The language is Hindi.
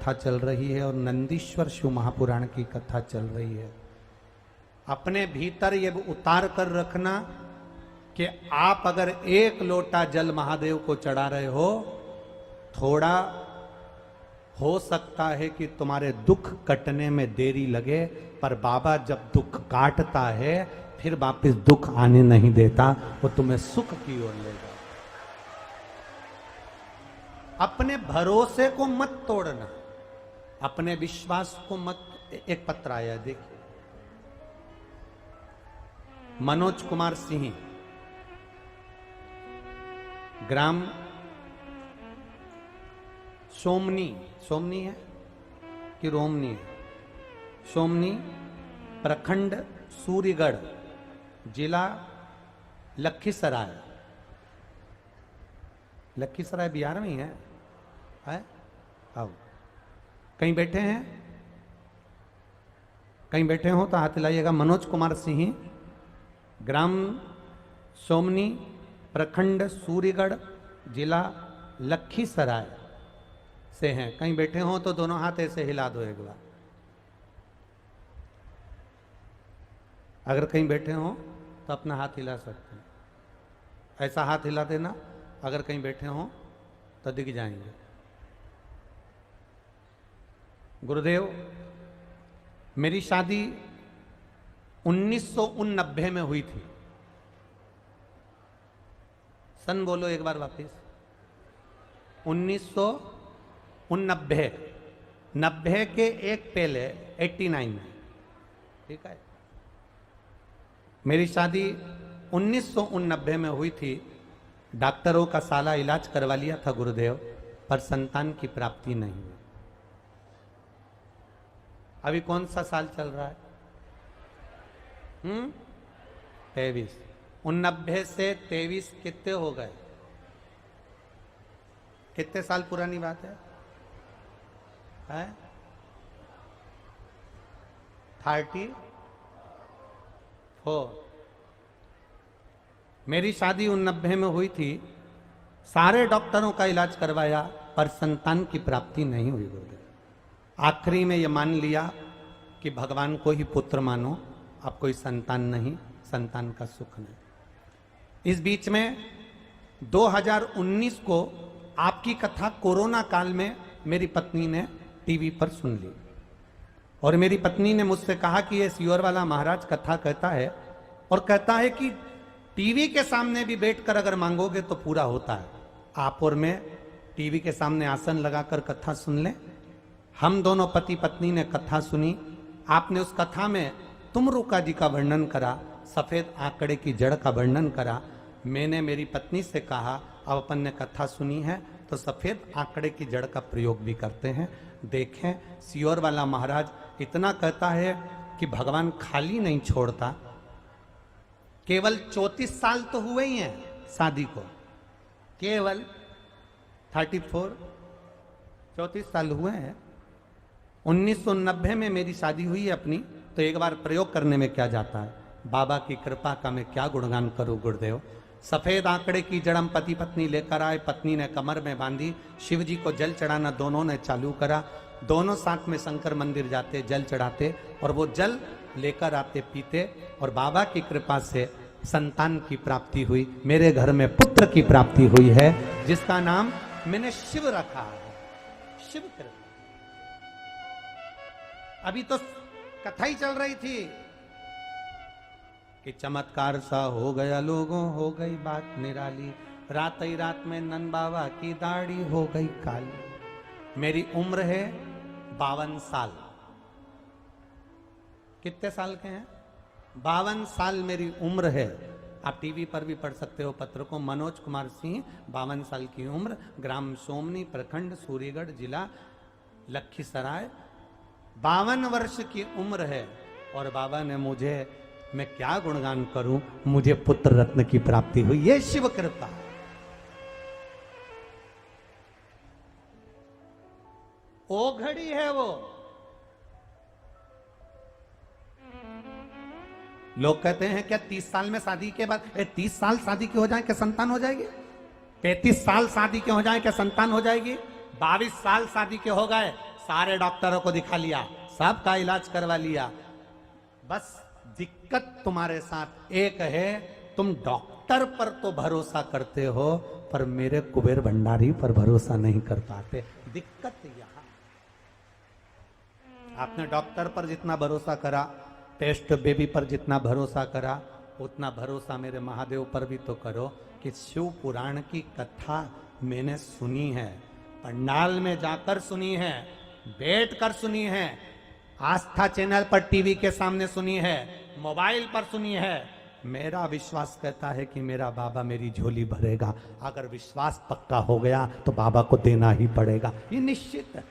कथा चल रही है और नंदीश्वर शिव महापुराण की कथा चल रही है। अपने भीतर ये उतार कर रखना कि आप अगर एक लोटा जल महादेव को चढ़ा रहे हो, थोड़ा हो सकता है कि तुम्हारे दुख कटने में देरी लगे, पर बाबा जब दुख काटता है फिर वापस दुख आने नहीं देता, वो तुम्हें सुख की ओर ले जाता। अपने भरोसे को मत तोड़ना, अपने विश्वास को मत। एक पत्र आया देखिए, मनोज कुमार सिंह, ग्राम सोमनी, सोमनी है कि रोमनी है, सोमनी, प्रखंड सूर्यगढ़, जिला लखीसराय। लखीसराय बिहार में ही है? आओ, कहीं बैठे हैं? कहीं बैठे हो तो हाथ हिलाइएगा। मनोज कुमार सिंह, ग्राम सोमनी, प्रखंड सूर्यगढ़, जिला लखीसराय से हैं। कहीं बैठे हो तो दोनों हाथ ऐसे हिला दो एक बार। अगर कहीं बैठे हो तो अपना हाथ हिला सकते हैं, ऐसा हाथ हिला देना। अगर कहीं बैठे हो तो दिख जाएंगे। गुरुदेव, मेरी शादी 1989 में हुई थी। सन बोलो एक बार वापिस। 1989, 90 के एक पहले 89 में, ठीक है। मेरी शादी 1989 में हुई थी। डॉक्टरों का साला इलाज करवा लिया था गुरुदेव, पर संतान की प्राप्ति नहीं हुई। अभी कौन सा साल चल रहा है? 23। 89 से 23 कितने हो गए? कितने साल पुरानी बात है? 34। मेरी शादी 89 में हुई थी। सारे डॉक्टरों का इलाज करवाया, पर संतान की प्राप्ति नहीं हुई गुरुदेव। आखिरी में ये मान लिया कि भगवान को ही पुत्र मानो, अब कोई संतान नहीं, संतान का सुख नहीं। इस बीच में 2019 को आपकी कथा कोरोना काल में मेरी पत्नी ने टीवी पर सुन ली, और मेरी पत्नी ने मुझसे कहा कि ये सियोर वाला महाराज कथा कहता है, और कहता है कि टीवी के सामने भी बैठकर अगर मांगोगे तो पूरा होता है। आप और मैं टीवी के सामने आसन लगाकर कथा सुन लें। हम दोनों पति पत्नी ने कथा सुनी। आपने उस कथा में तुमरुका जी का वर्णन करा, सफेद आंकड़े की जड़ का वर्णन करा। मैंने मेरी पत्नी से कहा, अब अपन ने कथा सुनी है तो सफेद आंकड़े की जड़ का प्रयोग भी करते हैं। देखें, सियोर वाला महाराज इतना कहता है कि भगवान खाली नहीं छोड़ता। केवल 34 साल तो हुए ही हैं शादी को, केवल 34 साल हुए हैं। 1990 में मेरी शादी हुई है अपनी, तो एक बार प्रयोग करने में क्या जाता है। बाबा की कृपा का मैं क्या गुणगान करूं गुरुदेव। सफेद आंकड़े की जड़ हम पति पत्नी लेकर आए। पत्नी ने कमर में बांधी, शिव जी को जल चढ़ाना दोनों ने चालू करा। दोनों साथ में शंकर मंदिर जाते, जल चढ़ाते, और वो जल लेकर आते, पीते, और बाबा की कृपा से संतान की प्राप्ति हुई। मेरे घर में पुत्र की प्राप्ति हुई है, जिसका नाम मैंने शिव रखा है। शिव कृपा। अभी तो कथा ही चल रही थी कि चमत्कार सा हो गया लोगों, हो गई बात निराली। रात ही रात में नंद बाबा की दाढ़ी हो गई काली। मेरी उम्र है 52 साल। कितने साल के हैं? 52 साल मेरी उम्र है। आप टीवी पर भी पढ़ सकते हो पत्र को। मनोज कुमार सिंह, 52 साल की उम्र, ग्राम सोमनी, प्रखंड सूर्यगढ़, जिला लखीसराय। 52 वर्ष की उम्र है, और बाबा ने मुझे, मैं क्या गुणगान करूं, मुझे पुत्र रत्न की प्राप्ति हुई। ये शिव कृपा। ओ घड़ी है वो। लोग कहते हैं क्या 30 साल में शादी के बाद 30 साल शादी के हो जाए क्या संतान हो जाएगी? 35 साल शादी के हो जाए क्या संतान हो जाएगी? 22 साल शादी के हो गए, सारे डॉक्टरों को दिखा लिया, सबका इलाज करवा लिया, बस दिक्कत तुम्हारे साथ एक है, तुम डॉक्टर पर तो भरोसा करते हो पर मेरे कुबेर भंडारी पर भरोसा नहीं कर पाते। दिक्कत यहां, आपने डॉक्टर पर जितना भरोसा करा, टेस्ट बेबी पर जितना भरोसा करा, उतना भरोसा मेरे महादेव पर भी तो करो कि शिव पुराण की कथा मैंने सुनी है, पंडाल में जाकर सुनी है, बैठ कर सुनी है, आस्था चैनल पर टीवी के सामने सुनी है, मोबाइल पर सुनी है। मेरा विश्वास कहता है कि मेरा बाबा मेरी झोली भरेगा। अगर विश्वास पक्का हो गया तो बाबा को देना ही पड़ेगा, ये निश्चित है।